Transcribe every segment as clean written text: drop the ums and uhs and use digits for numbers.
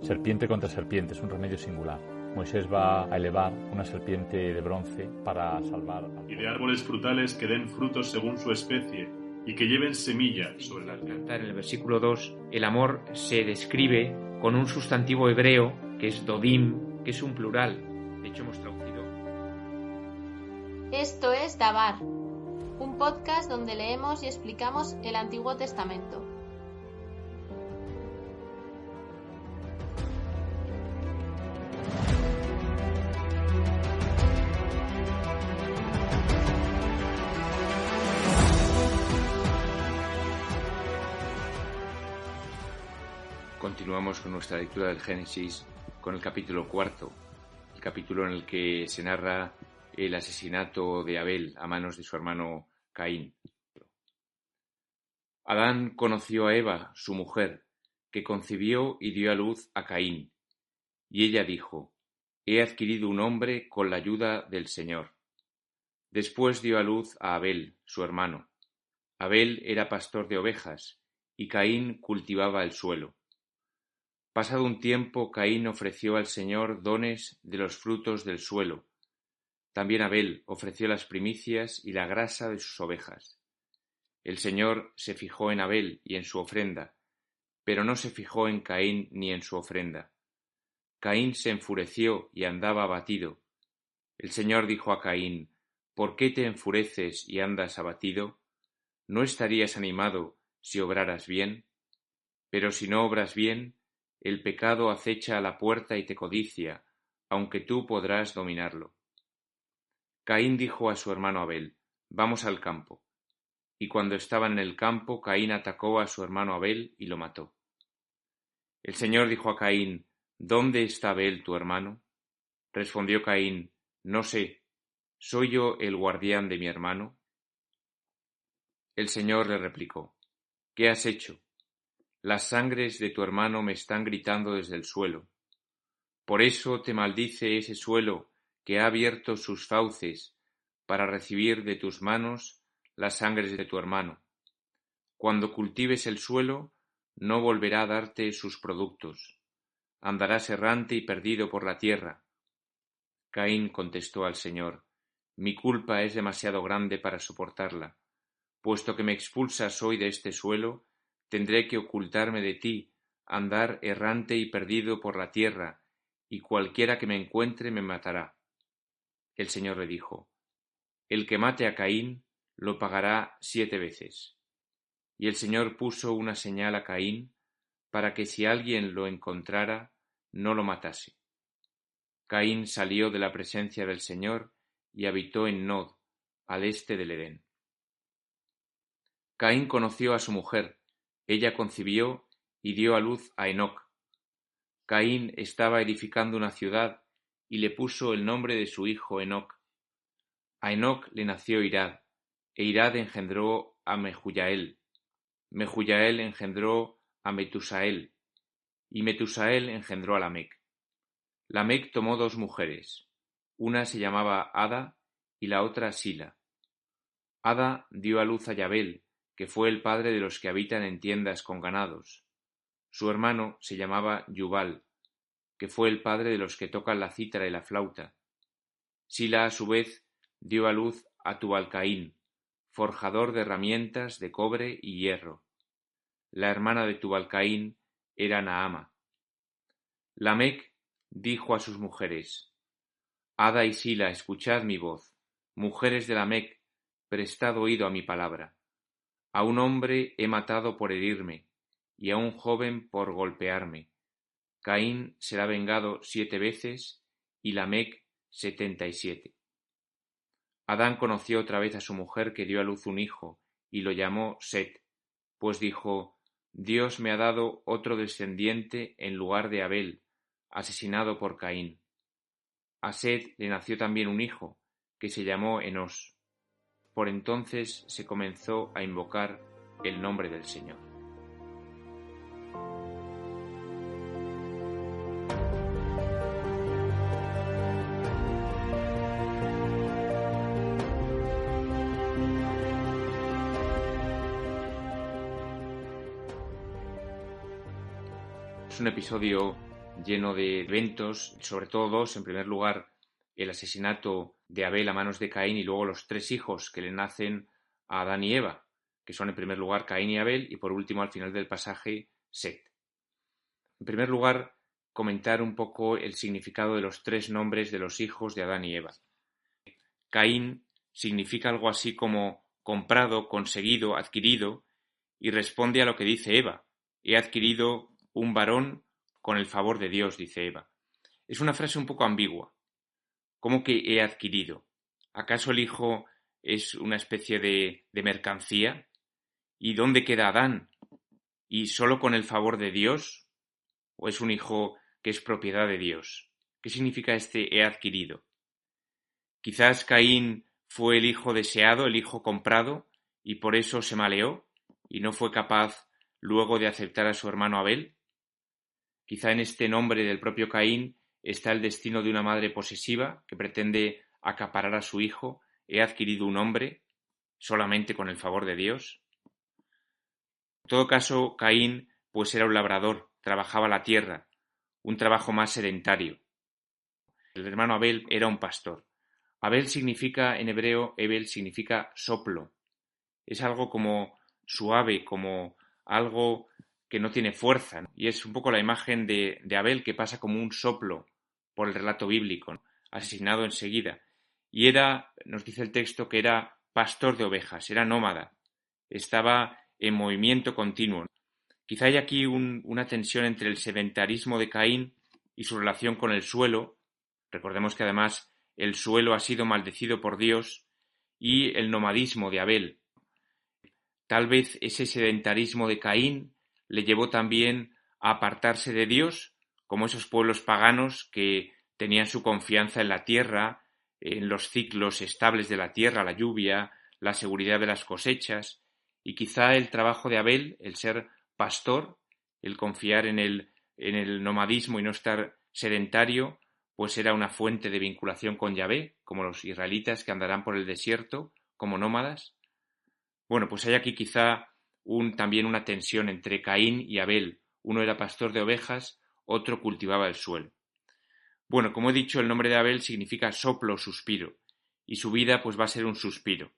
Serpiente contra serpiente, es un remedio singular. Moisés va a elevar una serpiente de bronce para salvar y de árboles frutales que den frutos según su especie y que lleven semilla sobre la tierra. En el versículo 2, el amor se describe con un sustantivo hebreo que es dodim, que es un plural. De hecho, hemos traducido. Esto es Dabar, un podcast donde leemos y explicamos el Antiguo Testamento. Continuamos con nuestra lectura del Génesis con el capítulo 4, el capítulo en el que se narra el asesinato de Abel a manos de su hermano Caín. Adán conoció a Eva, su mujer, que concibió y dio a luz a Caín, y ella dijo: He adquirido un hombre con la ayuda del Señor. Después dio a luz a Abel, su hermano. Abel era pastor de ovejas, y Caín cultivaba el suelo. Pasado un tiempo, Caín ofreció al Señor dones de los frutos del suelo. También Abel ofreció las primicias y la grasa de sus ovejas. El Señor se fijó en Abel y en su ofrenda, pero no se fijó en Caín ni en su ofrenda. Caín se enfureció y andaba abatido. El Señor dijo a Caín: ¿Por qué te enfureces y andas abatido? ¿No estarías animado si obraras bien? Pero si no obras bien, el pecado acecha a la puerta y te codicia, aunque tú podrás dominarlo. Caín dijo a su hermano Abel: Vamos al campo. Y cuando estaban en el campo, Caín atacó a su hermano Abel y lo mató. El Señor dijo a Caín: ¿Dónde está Abel tu hermano? Respondió Caín: No sé, ¿soy yo el guardián de mi hermano? El Señor le replicó: ¿Qué has hecho? Las sangres de tu hermano me están gritando desde el suelo. Por eso te maldice ese suelo que ha abierto sus fauces para recibir de tus manos las sangres de tu hermano. Cuando cultives el suelo, no volverá a darte sus productos. Andarás errante y perdido por la tierra. Caín contestó al Señor: Mi culpa es demasiado grande para soportarla. Puesto que me expulsas hoy de este suelo, tendré que ocultarme de ti, andar errante y perdido por la tierra, y cualquiera que me encuentre me matará. El Señor le dijo: El que mate a Caín lo pagará 7 veces. Y el Señor puso una señal a Caín para que si alguien lo encontrara, no lo matase. Caín salió de la presencia del Señor y habitó en Nod, al este del Edén. Caín conoció a su mujer, ella concibió y dio a luz a Enoc. Caín estaba edificando una ciudad y le puso el nombre de su hijo Enoc. A Enoc le nació Irad, e Irad engendró a Mehujael. Mehujael engendró a Metusael, y Metusael engendró a Lamec. Lamec tomó 2 mujeres, una se llamaba Ada y la otra Sila. Ada dio a luz a Yabel, que fue el padre de los que habitan en tiendas con ganados. Su hermano se llamaba Yubal, que fue el padre de los que tocan la cítara y la flauta. Sila, a su vez, dio a luz a Tubal-Caín, forjador de herramientas de cobre y hierro. La hermana de Tubal-Caín era Naama. Lamec dijo a sus mujeres: Ada y Sila, escuchad mi voz. Mujeres de Lamec, prestad oído a mi palabra. A un hombre he matado por herirme, y a un joven por golpearme. Caín será vengado 7 veces, y Lamec 77. Adán conoció otra vez a su mujer, que dio a luz un hijo, y lo llamó Set, pues dijo: Dios me ha dado otro descendiente en lugar de Abel, asesinado por Caín. A Set le nació también un hijo, que se llamó Enos. Por entonces se comenzó a invocar el nombre del Señor. Es un episodio lleno de eventos, sobre todo dos. En primer lugar, el asesinato de Abel a manos de Caín y luego los 3 hijos que le nacen a Adán y Eva, que son en primer lugar Caín y Abel y por último al final del pasaje Set. En primer lugar, comentar un poco el significado de los 3 nombres de los hijos de Adán y Eva. Caín significa algo así como comprado, conseguido, adquirido, y responde a lo que dice Eva. He adquirido un varón con el favor de Dios, dice Eva. Es una frase un poco ambigua. ¿Cómo que he adquirido? ¿Acaso el hijo es una especie de mercancía? ¿Y dónde queda Adán? ¿Y solo con el favor de Dios? ¿O es un hijo que es propiedad de Dios? ¿Qué significa este he adquirido? Quizás Caín fue el hijo deseado, el hijo comprado, y por eso se maleó y no fue capaz luego de aceptar a su hermano Abel. Quizá en este nombre del propio Caín está el destino de una madre posesiva que pretende acaparar a su hijo. He adquirido un hombre solamente con el favor de Dios. En todo caso, Caín pues era un labrador, trabajaba la tierra, un trabajo más sedentario. El hermano Abel era un pastor. Abel significa, en hebreo, Ebel significa soplo. Es algo como suave, como algo que no tiene fuerza, ¿no? Y es un poco la imagen de Abel que pasa como un soplo por el relato bíblico, ¿no? Asesinado enseguida. Y era, nos dice el texto, que era pastor de ovejas, era nómada, estaba en movimiento continuo. Quizá hay aquí una tensión entre el sedentarismo de Caín y su relación con el suelo. Recordemos que además el suelo ha sido maldecido por Dios, y el nomadismo de Abel. Tal vez ese sedentarismo de Caín le llevó también a apartarse de Dios, como esos pueblos paganos que tenían su confianza en la tierra, en los ciclos estables de la tierra, la lluvia, la seguridad de las cosechas, y quizá el trabajo de Abel, el ser pastor, el confiar en el nomadismo y no estar sedentario, pues era una fuente de vinculación con Yahvé, como los israelitas que andarán por el desierto como nómadas. Bueno, pues hay aquí quizá también una tensión entre Caín y Abel. Uno era pastor de ovejas, otro cultivaba el suelo. Bueno, como he dicho, el nombre de Abel significa soplo o suspiro, y su vida pues va a ser un suspiro.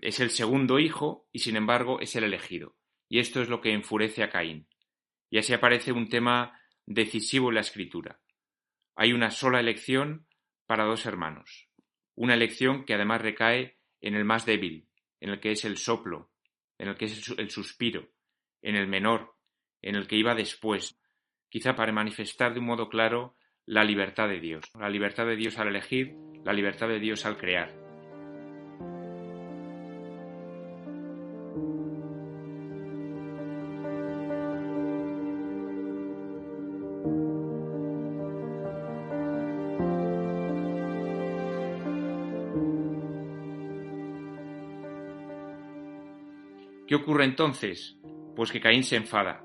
Es el segundo hijo y sin embargo es el elegido, y esto es lo que enfurece a Caín. Y así aparece un tema decisivo en la Escritura. Hay una sola elección para 2 hermanos, una elección que además recae en el más débil, en el que es el soplo, en el que es el suspiro, en el menor, en el que iba después, quizá para manifestar de un modo claro la libertad de Dios al elegir, la libertad de Dios al crear. ¿Qué ocurre entonces? Pues que Caín se enfada.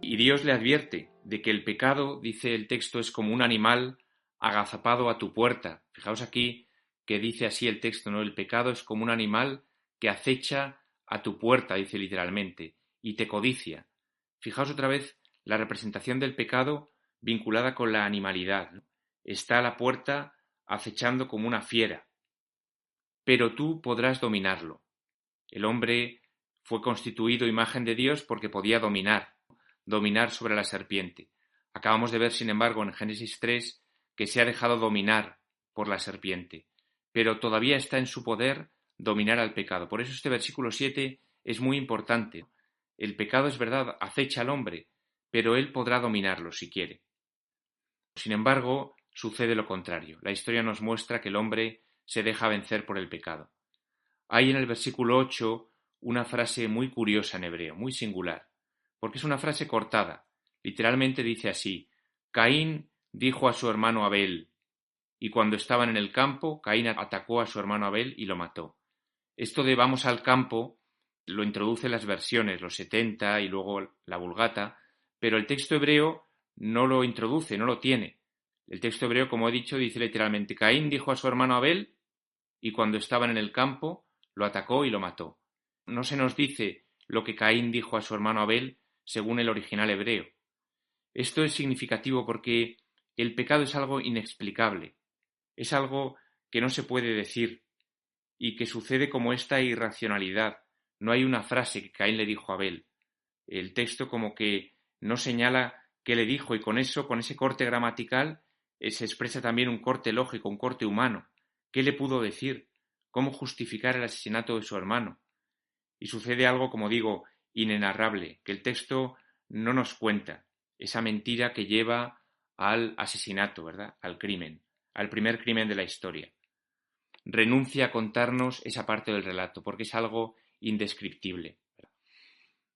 Y Dios le advierte de que el pecado, dice el texto, es como un animal agazapado a tu puerta. Fijaos aquí que dice así el texto, ¿no? El pecado es como un animal que acecha a tu puerta, dice literalmente, y te codicia. Fijaos otra vez la representación del pecado vinculada con la animalidad, ¿no? Está a la puerta acechando como una fiera, pero tú podrás dominarlo. El hombre fue constituido imagen de Dios porque podía dominar sobre la serpiente. Acabamos de ver, sin embargo, en Génesis 3, que se ha dejado dominar por la serpiente, pero todavía está en su poder dominar al pecado. Por eso este versículo 7 es muy importante. El pecado, es verdad, acecha al hombre, pero él podrá dominarlo si quiere. Sin embargo, sucede lo contrario. La historia nos muestra que el hombre se deja vencer por el pecado. Hay en el versículo 8 una frase muy curiosa en hebreo, muy singular, porque es una frase cortada. Literalmente dice así: Caín dijo a su hermano Abel, y cuando estaban en el campo, Caín atacó a su hermano Abel y lo mató. Esto de vamos al campo lo introduce las versiones, los 70 y luego la Vulgata, pero el texto hebreo no lo introduce, no lo tiene. El texto hebreo, como he dicho, dice literalmente: Caín dijo a su hermano Abel, y cuando estaban en el campo, lo atacó y lo mató. No se nos dice lo que Caín dijo a su hermano Abel según el original hebreo. Esto es significativo porque el pecado es algo inexplicable, es algo que no se puede decir y que sucede como esta irracionalidad. No hay una frase que Caín le dijo a Abel. El texto como que no señala qué le dijo y con eso, con ese corte gramatical, se expresa también un corte lógico, un corte humano. ¿Qué le pudo decir? ¿Cómo justificar el asesinato de su hermano? Y sucede algo, como digo, inenarrable, que el texto no nos cuenta. Esa mentira que lleva al asesinato, ¿verdad? Al crimen, al primer crimen de la historia. Renuncia a contarnos esa parte del relato, porque es algo indescriptible.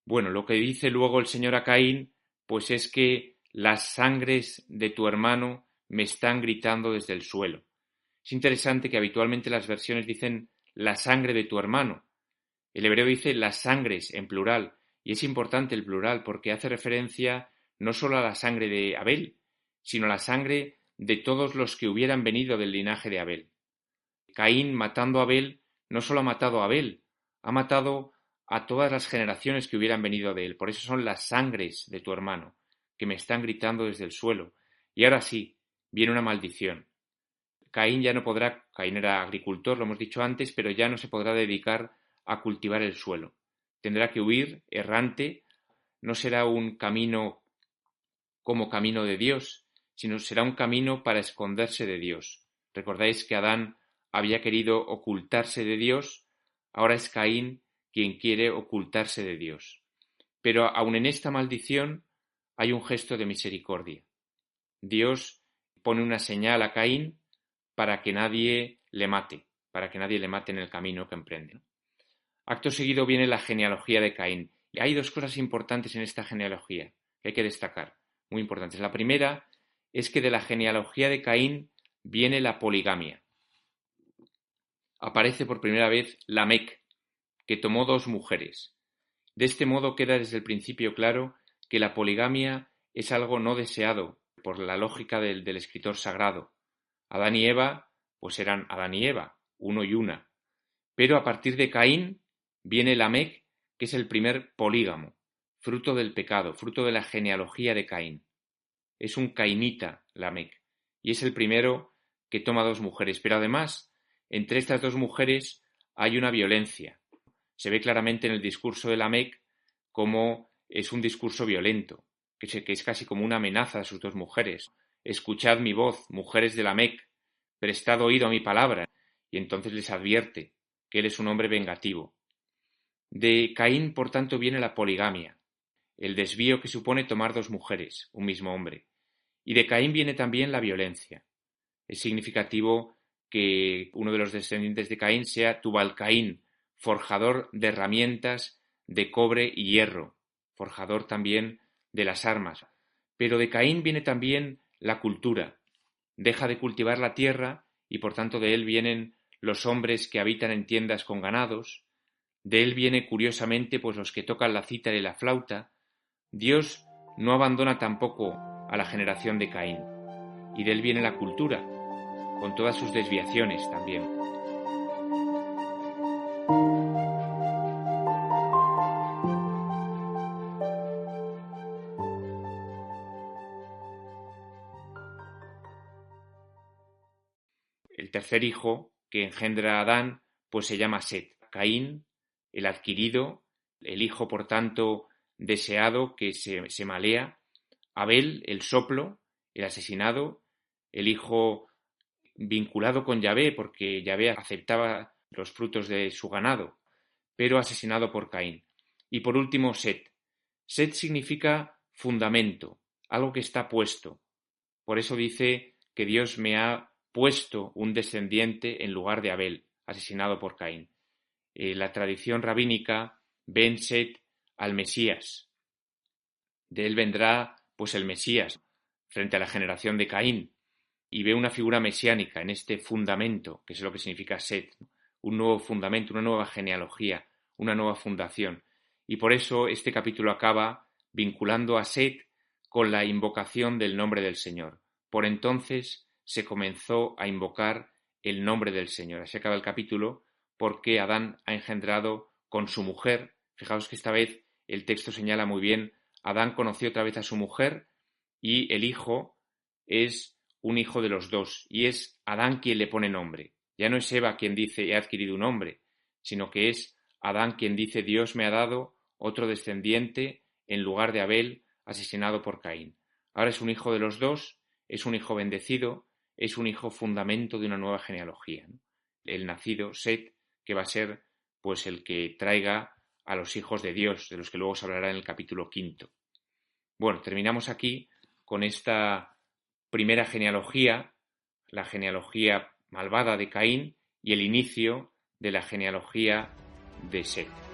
Bueno, lo que dice luego el Señor a Caín, pues es que las sangres de tu hermano me están gritando desde el suelo. Es interesante que habitualmente las versiones dicen la sangre de tu hermano. El hebreo dice las sangres en plural, y es importante el plural porque hace referencia no solo a la sangre de Abel, sino a la sangre de todos los que hubieran venido del linaje de Abel. Caín, matando a Abel, no solo ha matado a Abel, ha matado a todas las generaciones que hubieran venido de él. Por eso son las sangres de tu hermano, que me están gritando desde el suelo. Y ahora sí, viene una maldición. Caín ya no podrá, Caín era agricultor, lo hemos dicho antes, pero ya no se podrá dedicar a cultivar el suelo. Tendrá que huir errante, no será un camino como camino de Dios, sino será un camino para esconderse de Dios. Recordáis que Adán había querido ocultarse de Dios, ahora es Caín quien quiere ocultarse de Dios. Pero aun en esta maldición hay un gesto de misericordia. Dios pone una señal a Caín para que nadie le mate, en el camino que emprende. Acto seguido viene la genealogía de Caín. Y hay dos cosas importantes en esta genealogía que hay que destacar, muy importantes. La primera es que de la genealogía de Caín viene la poligamia. Aparece por primera vez Lamec, que tomó 2 mujeres. De este modo queda desde el principio claro que la poligamia es algo no deseado por la lógica del escritor sagrado. Adán y Eva, pues eran Adán y Eva, uno y una. Pero a partir de Caín viene Lamec, que es el primer polígamo, fruto del pecado, fruto de la genealogía de Caín. Es un cainita Lamec, y es el primero que toma 2 mujeres. Pero además, entre estas 2 mujeres hay una violencia. Se ve claramente en el discurso de Lamec como es un discurso violento, que es casi como una amenaza a sus 2 mujeres. Escuchad mi voz, mujeres de Lamec, prestad oído a mi palabra. Y entonces les advierte que él es un hombre vengativo. De Caín, por tanto, viene la poligamia, el desvío que supone tomar 2 mujeres, un mismo hombre. Y de Caín viene también la violencia. Es significativo que uno de los descendientes de Caín sea Tubal-Caín, forjador de herramientas de cobre y hierro, forjador también de las armas. Pero de Caín viene también la cultura. Deja de cultivar la tierra y por tanto de él vienen los hombres que habitan en tiendas con ganados. De él viene curiosamente pues los que tocan la cítara y la flauta. Dios no abandona tampoco a la generación de Caín. Y de él viene la cultura, con todas sus desviaciones también. El tercer hijo que engendra a Adán, pues se llama Set. Caín, el adquirido, el hijo por tanto deseado que se malea. Abel, el soplo, el asesinado, el hijo vinculado con Yahvé, porque Yahvé aceptaba los frutos de su ganado, pero asesinado por Caín. Y por último, Set. Set significa fundamento, algo que está puesto. Por eso dice que Dios me ha puesto un descendiente en lugar de Abel, asesinado por Caín. La tradición rabínica ve en Set al Mesías. De él vendrá pues el Mesías frente a la generación de Caín, y ve una figura mesiánica en este fundamento, que es lo que significa Set, un nuevo fundamento, una nueva genealogía, una nueva fundación. Y por eso este capítulo acaba vinculando a Set con la invocación del nombre del Señor. Por entonces se comenzó a invocar el nombre del Señor. Así acaba el capítulo porque Adán ha engendrado con su mujer. Fijaos que esta vez el texto señala muy bien, Adán conoció otra vez a su mujer y el hijo es un hijo de los dos, y es Adán quien le pone nombre. Ya no es Eva quien dice he adquirido un hombre, sino que es Adán quien dice Dios me ha dado otro descendiente en lugar de Abel asesinado por Caín. Ahora es un hijo de los dos, es un hijo bendecido, es un hijo fundamento de una nueva genealogía, ¿no? El nacido, Set, que va a ser pues el que traiga a los hijos de Dios, de los que luego se hablará en el capítulo 5. Bueno, terminamos aquí con esta primera genealogía, la genealogía malvada de Caín y el inicio de la genealogía de Set.